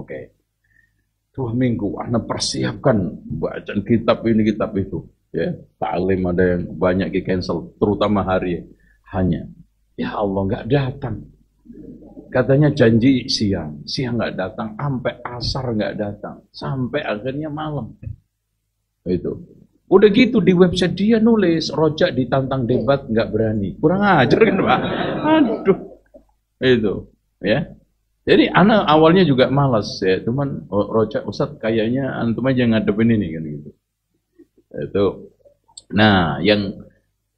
Oke. 2 minggu anak persiapkan bacaan kitab ini kitab itu, ya. Taklim ada yang banyak di cancel, terutama hari hanya. Ya Allah nggak datang. Katanya janji siang nggak datang, sampai asar nggak datang, sampai akhirnya malam. Itu. Udah gitu di website dia nulis Rojak ditantang debat nggak berani, kurang ajar kan Pak? Aduh, itu, ya. Jadi anak awalnya juga malas ya, cuman Rojak Ustadz kayaknya antum aja ngadepin ini kan gitu. Itu. Nah, yang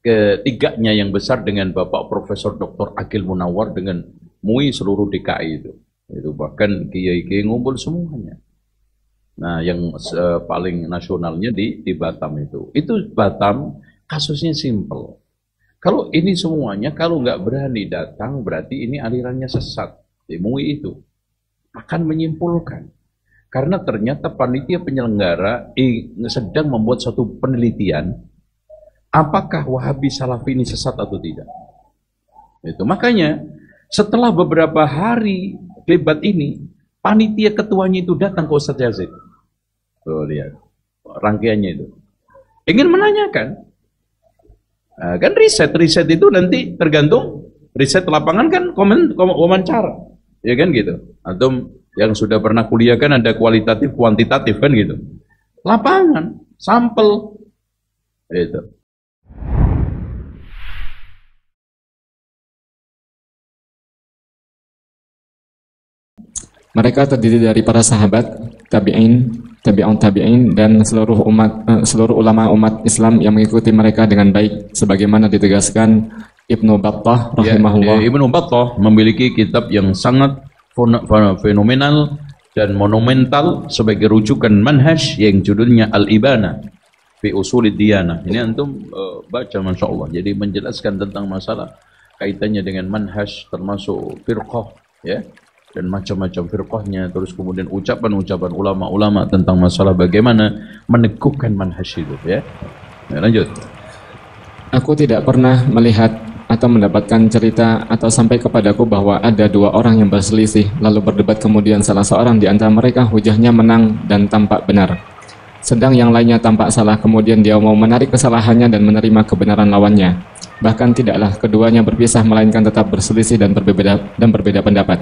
ketiganya yang besar dengan Bapak Profesor Dr. Akil Munawar dengan MUI seluruh DKI itu. Itu bahkan kiai-kiai ngumpul semuanya. Nah, yang paling nasionalnya di Batam itu. Itu Batam kasusnya simple. Kalau ini semuanya kalau nggak berani datang berarti ini alirannya sesat. Di MUI itu akan menyimpulkan karena ternyata panitia penyelenggara sedang membuat suatu penelitian apakah Wahabi Salafi ini sesat atau tidak. Itu makanya setelah beberapa hari debat ini panitia ketuanya itu datang ke Ustadz Yazid. Tuh lihat rangkaiannya itu ingin menanyakan kan riset itu nanti tergantung riset lapangan kan wawancara. Ya kan gitu. Antum yang sudah pernah kuliah kan ada kualitatif, kuantitatif kan gitu. Lapangan, sampel. Itu. Mereka terdiri dari para sahabat, tabi'un tabi'in dan seluruh ulama umat Islam yang mengikuti mereka dengan baik sebagaimana ditegaskan Ibnu Battah rahimahullah. Ya, Ibnu Battah memiliki kitab yang sangat fenomenal dan monumental sebagai rujukan manhaj yang judulnya Al-Ibana fi Usulid Diyanah. Ini antum baca Masya Allah. Jadi menjelaskan tentang masalah kaitannya dengan manhaj termasuk firqah ya dan macam-macam firqahnya, terus kemudian ucapan-ucapan ulama-ulama tentang masalah bagaimana meneguhkan manhaj itu ya. Nah, lanjut. Aku tidak pernah melihat atau mendapatkan cerita atau sampai kepadaku bahwa ada 2 orang yang berselisih lalu berdebat kemudian salah seorang di antara mereka hujahnya menang dan tampak benar sedang yang lainnya tampak salah kemudian dia mau menarik kesalahannya dan menerima kebenaran lawannya. Bahkan tidaklah keduanya berpisah melainkan tetap berselisih dan berbeda pendapat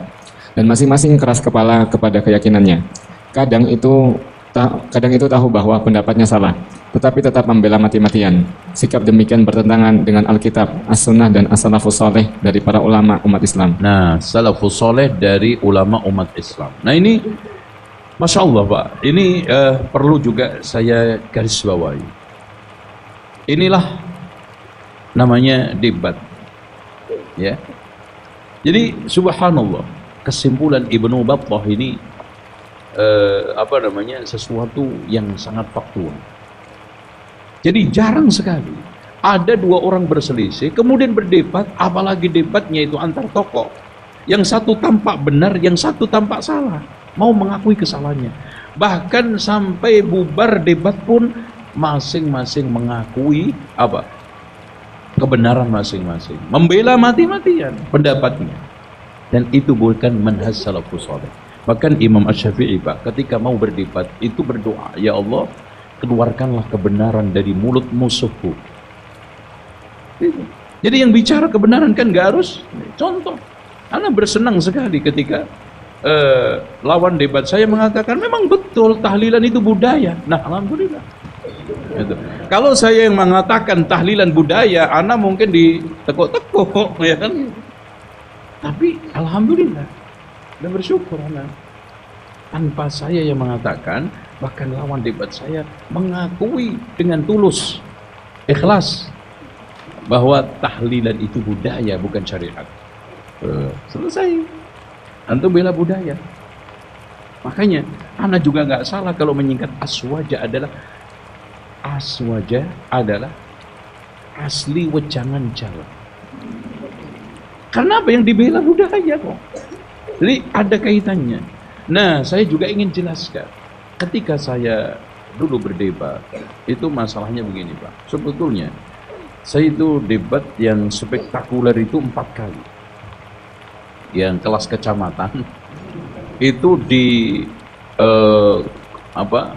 dan masing-masing keras kepala kepada keyakinannya. Kadang itu tahu bahwa pendapatnya salah, tetapi tetap membela mati-matian. Sikap demikian bertentangan dengan Alkitab, As-Sunnah dan As-Salafus Saleh dari para ulama umat Islam. Nah, Salafus Saleh dari ulama umat Islam. Nah ini, Masya Allah Pak, ini perlu juga saya garis bawahi. Inilah namanya debat. Ya. Jadi subhanallah, kesimpulan Ibnu Battah ini sesuatu yang sangat faktual. Jadi jarang sekali ada 2 orang berselisih kemudian berdebat, apalagi debatnya itu antar tokoh. Yang satu tampak benar, yang satu tampak salah, mau mengakui kesalahannya. Bahkan sampai bubar debat pun masing-masing mengakui kebenaran masing-masing, membela mati-matian pendapatnya. Dan itu bukan manhaj salafus saleh. Bahkan Imam Asy-Syafi'i Pak ketika mau berdebat itu berdoa, ya Allah keluarkanlah kebenaran dari mulut musuhku. Jadi yang bicara kebenaran kan gak harus contoh. Ana bersenang sekali ketika lawan debat saya mengatakan memang betul tahlilan itu budaya. Nah alhamdulillah. Gitu. Kalau saya yang mengatakan tahlilan budaya, ana mungkin ditekuk-tekuk ya kan. Tapi alhamdulillah dan bersyukur anak. Tanpa saya yang mengatakan, bahkan lawan debat saya mengakui dengan tulus, ikhlas bahwa tahlilan itu budaya bukan syariat. Selesai. Antum bela budaya. Makanya, anak juga nggak salah kalau menyingkat aswaja adalah asli wejangan Jawa. Karena apa yang dibela budaya kok. Jadi ada kaitannya. Nah, saya juga ingin jelaskan. Ketika saya dulu berdebat, itu masalahnya begini Pak. Sebetulnya, saya itu debat yang spektakuler itu 4 kali. Yang kelas kecamatan, itu di eh, apa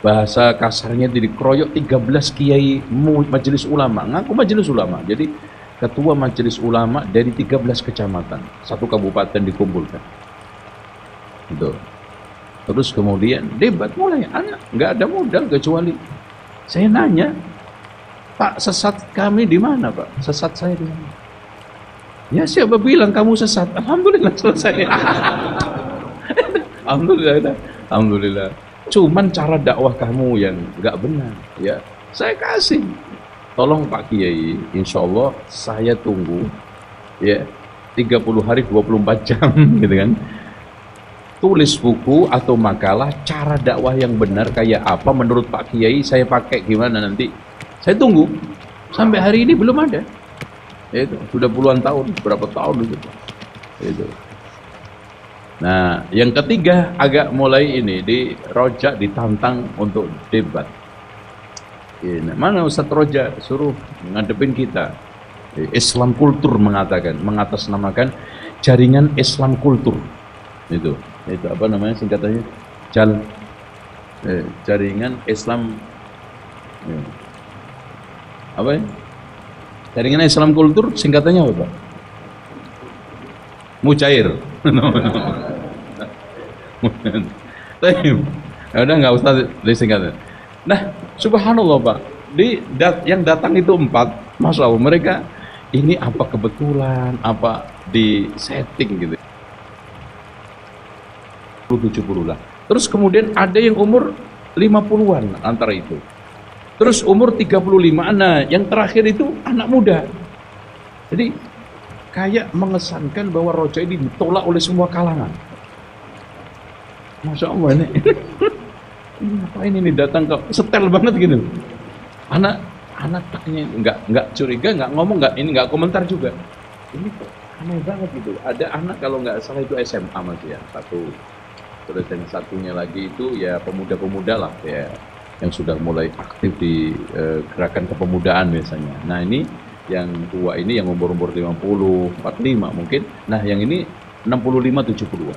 bahasa kasarnya dikeroyok 13 kiai majelis ulama, ngaku majelis ulama. Jadi ketua majelis ulama dari 13 kecamatan, satu kabupaten dikumpulkan. Gitu. Terus kemudian debat mulai, anak nggak ada modal kecuali saya nanya, Pak, sesat kami di mana, Pak? Sesat saya di mana? Ya siapa bilang kamu sesat? Alhamdulillah selesai. Alhamdulillah, alhamdulillah. Cuman cara dakwah kamu yang nggak benar, ya. Saya kasih. Tolong Pak Kiai, insya Allah saya tunggu, ya, 30 hari 24 jam, gitu kan. Tulis buku atau makalah cara dakwah yang benar kayak apa menurut Pak Kiai, saya pakai gimana nanti. Saya tunggu. Sampai hari ini belum ada. Itu sudah puluhan tahun, berapa tahun itu. Itu. Nah, yang ketiga agak mulai ini di Roja ditantang untuk debat. Nah, mana Ustadz Roja suruh ngadepin kita. Islam Kultur mengatakan, mengatasnamakan jaringan Islam Kultur. Itu apa namanya singkatannya? Jaringan Islam apa ya? Jaringan Islam Kultur singkatannya apa, Pak? Mujair. Udah nggak usah disingkat. Nah, subhanallah Pak, yang datang itu 4, masya Allah, mereka ini apa kebetulan, apa di setting gitu. 70 lah. Terus kemudian ada yang umur 50-an antara itu. Terus umur 35, nah yang terakhir itu anak muda. Jadi kayak mengesankan bahwa Roja ini ditolak oleh semua kalangan. Masya Allah ini. Ngapain ini datang ke setel banget gitu. Anak taknya nggak curiga, nggak ngomong, nggak komentar juga. Ini kok aneh banget gitu. Ada anak kalau nggak salah itu SMA masih ya, satu. Terus yang satunya lagi itu ya pemuda-pemuda lah ya, yang sudah mulai aktif di gerakan kepemudaan biasanya. Nah ini yang tua ini yang umur 50, 45 mungkin. Nah yang ini 65, 70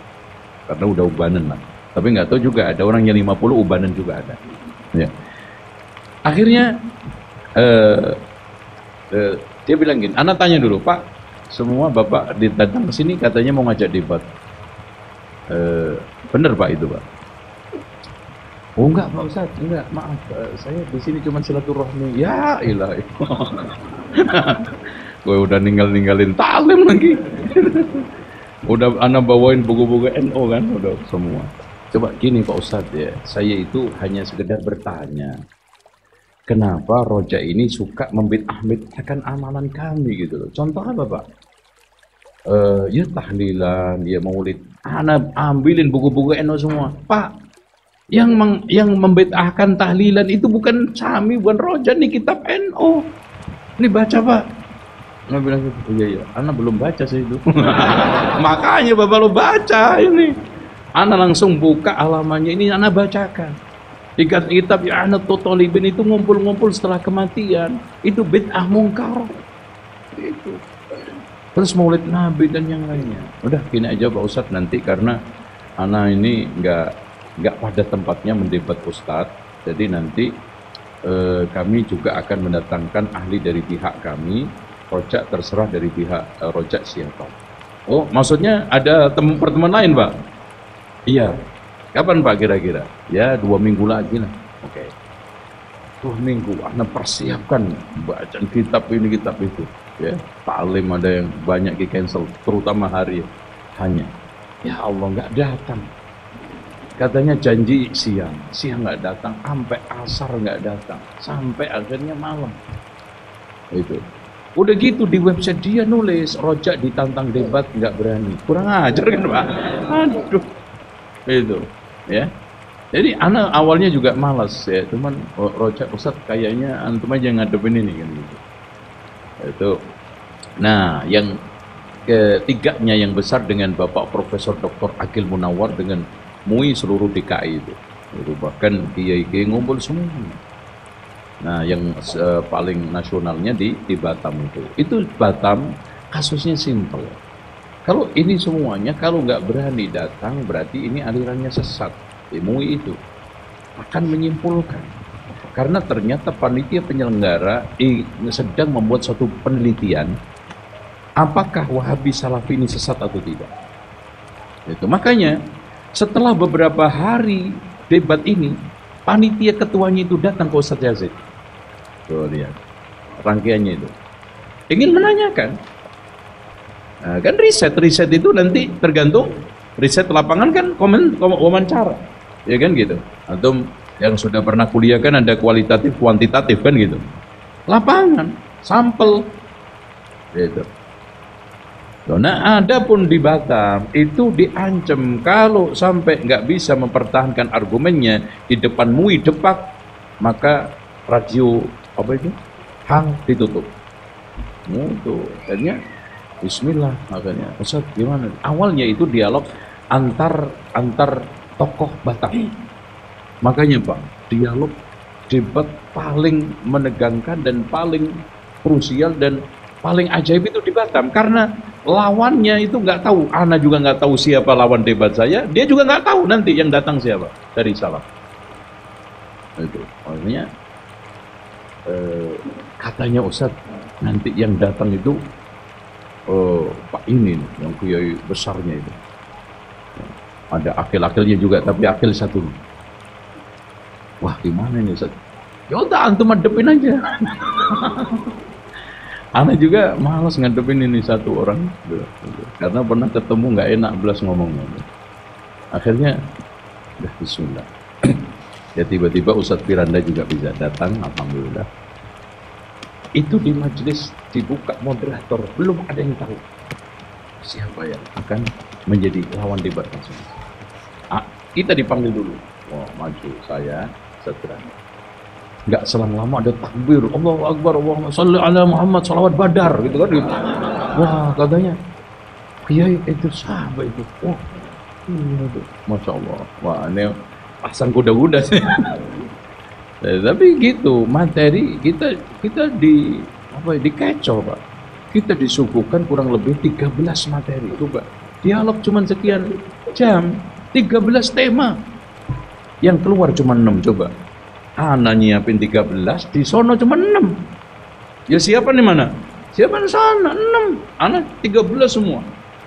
karena udah ubanan lah. Tapi nggak tahu juga ada orang yang 50 ubanan juga ada. Ya. Akhirnya dia bilang gini, anak tanya dulu, Pak, semua bapak datang ke sini katanya mau ngajak debat. Bener Pak itu Pak? Oh enggak Pak Ustadz, enggak, maaf, saya di sini cuma silaturahmi. Ya ilah, gue udah ninggalin taklim lagi. Udah anak bawain buku-buku NO kan, udah semua. Coba gini Pak Ustadz ya, saya itu hanya sekedar bertanya, kenapa Roja ini suka membid'ah-bid'ahkan amalan kami gitu loh. Contoh apa Pak? Ya tahlilan, ya maulid. Anak ambilin buku-buku NO semua. Pak, yang membid'ahkan tahlilan itu bukan Sami, bukan Roja, nih kitab NO. Ini baca Pak. Nggak bilang gitu. Iya, anak belum baca sih itu. Makanya Bapak lo baca ini. Anak langsung buka halamannya, ini anak bacakan. Di kitab ya anak Totolibin itu ngumpul-ngumpul setelah kematian. Itu bid'ah mungkar. Itu. Terus maulid Nabi dan yang lainnya. Udah gini aja Pak Ustadz nanti karena anak ini nggak pada tempatnya mendebat Ustadz. Jadi nanti kami juga akan mendatangkan ahli dari pihak kami. Rojak terserah dari pihak Rojak siapa. Oh maksudnya ada pertemuan lain Pak? Iya. Kapan Pak kira-kira? Ya 2 minggu lagi lah. Oke. 2 minggu. Anda persiapkan bacaan kitab ini kitab itu. Ya, taklim ada yang banyak di cancel, terutama hari hanya. Ya Allah nggak datang. Katanya janji siang nggak datang, sampai asar nggak datang, sampai akhirnya malam. Itu. Udah gitu di website dia nulis Rojak ditantang debat nggak berani. Kurang ajar kan Pak? Aduh. Itu. Ya. Jadi anak awalnya juga malas ya, cuman Rojak Ustadz kayaknya antum aja ngadepin ini kan gitu. Itu. Nah, yang ketiganya yang besar dengan Bapak Profesor Dr. Akil Munawar dengan MUI seluruh DKI itu bahkan kiai-kiai ngumpul semua. Nah, yang paling nasionalnya di Batam itu. Itu Batam kasusnya simpel. Kalau ini semuanya, kalau nggak berani datang, berarti ini alirannya sesat. MUI itu akan menyimpulkan. Karena ternyata panitia penyelenggara sedang membuat suatu penelitian, apakah Wahabi Salafi ini sesat atau tidak. Itu makanya setelah beberapa hari debat ini, panitia ketuanya itu datang ke Ustadz Yazid. Tuh lihat rangkaiannya itu. Ingin menanyakan. Nah, kan riset itu nanti tergantung riset lapangan kan wawancara, ya kan gitu. Atau yang sudah pernah kuliah kan ada kualitatif kuantitatif kan gitu. Lapangan, sampel, gitu. Nah, ada pun di Batam itu diancam kalau sampai nggak bisa mempertahankan argumennya di depan MUI Depak, maka radio apa itu Hang ditutup. Itu akhirnya Bismillah makanya. Ustaz gimana? Awalnya itu dialog antar tokoh Batam. Makanya Pak, dialog debat paling menegangkan dan paling krusial dan paling ajaib itu di Batam karena lawannya itu nggak tahu. Ana juga nggak tahu siapa lawan debat saya. Dia juga nggak tahu nanti yang datang siapa dari Salaf. Itu makanya katanya Ustaz nanti yang datang itu Pak ini yang kiai besarnya itu ada akil-akilnya juga tapi akil satu. Wah gimana ini Ustaz? Ya udah antum hadepin aja. Ana juga malas ngadepin ini satu orang karena pernah ketemu nggak enak belas ngomongnya. Akhirnya udah Bismillah. Ya tiba-tiba Ustadz Firanda juga bisa datang, alhamdulillah. Itu di majelis dibuka moderator, belum ada yang tahu siapa yang akan menjadi lawan debat tersebut. Kita dipanggil dulu. Wah, maju saya, Ustadz Firanda. Nggak selang lama ada takbir, Allahu Akbar, Allahumma sholli ala Muhammad, salawat badar, gitu kan. Wah, katanya, kiai itu sahabat itu. Wah, itu, Masya Allah. Wah, ini pasang kuda-kuda sih. Tapi gitu, materi kita dikecoh Pak. Kita disuguhkan kurang lebih 13 materi. Coba, dialog cuma sekian jam, 13 tema. Yang keluar cuma 6, coba. Ana nyiapin 13, di sono cuma 6. Ya siapa nih mana? Siapa di sana? 6. Ana 13 semua.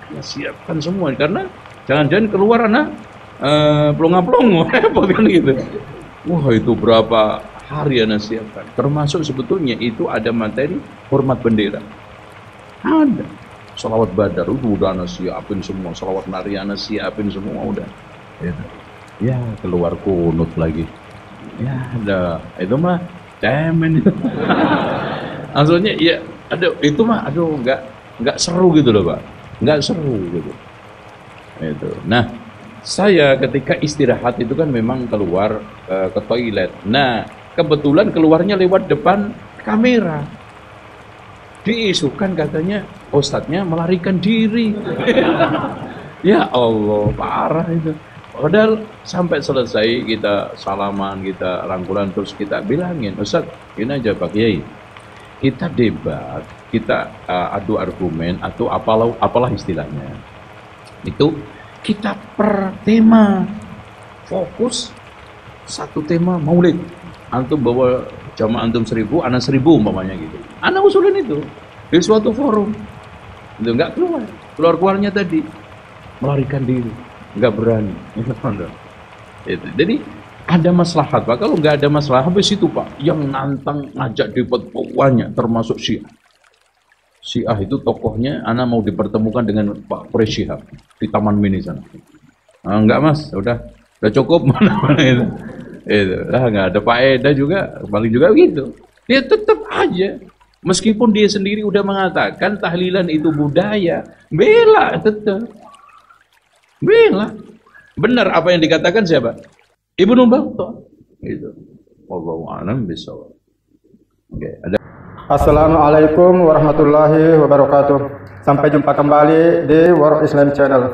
Ya siapkan semua karena jangan-jangan keluar anak plonga-plongo kan gitu. Wah itu berapa hari Ana siapkan. Termasuk sebetulnya itu ada materi hormat bendera. Ada. Salawat badar udah Ana siapin semua. Salawat nari Ana siapin semua udah. Ya keluar kunut lagi. Ya ada itu mah cemen itu. Maksudnya ya ada itu mah aduh nggak seru gitu loh Pak. Nggak seru gitu. Itu. Nah, saya ketika istirahat itu kan memang keluar ke toilet. Nah, kebetulan keluarnya lewat depan kamera. Diisukan katanya ustadznya melarikan diri. Ya Allah, parah itu. Padahal sampai selesai kita salaman, kita rangkulan terus kita bilangin, Ustadz, ini aja Pak Kiai. Kita debat, kita adu argumen atau apalah istilahnya. Itu kita per tema fokus satu tema maulid. Antum bawa jamaah antum 1000, ana 1000 umpamanya gitu. Ana usulin itu di suatu forum. Itu enggak keluarnya tadi melarikan diri, enggak berani. Itu. Jadi ada maslahat Pak. Kalau enggak ada maslahat habis itu Pak, yang nantang ngajak debat banyak termasuk Syiah. Syiah itu tokohnya ana mau dipertemukan dengan Pak Pres Syihab di Taman Mini sana. Enggak Mas, udah cukup mana itu. Itu. Enggak ada Pak Eda juga, paling juga gitu. Dia tetap aja meskipun dia sendiri udah mengatakan tahlilan itu budaya, bela tetap. Bela. Benar apa yang dikatakan siapa? Ibnu Battah. Gitu. Wallahu a'lam bishawab. Oke, ada Assalamualaikum warahmatullahi wabarakatuh. Sampai jumpa kembali di World Islam Channel.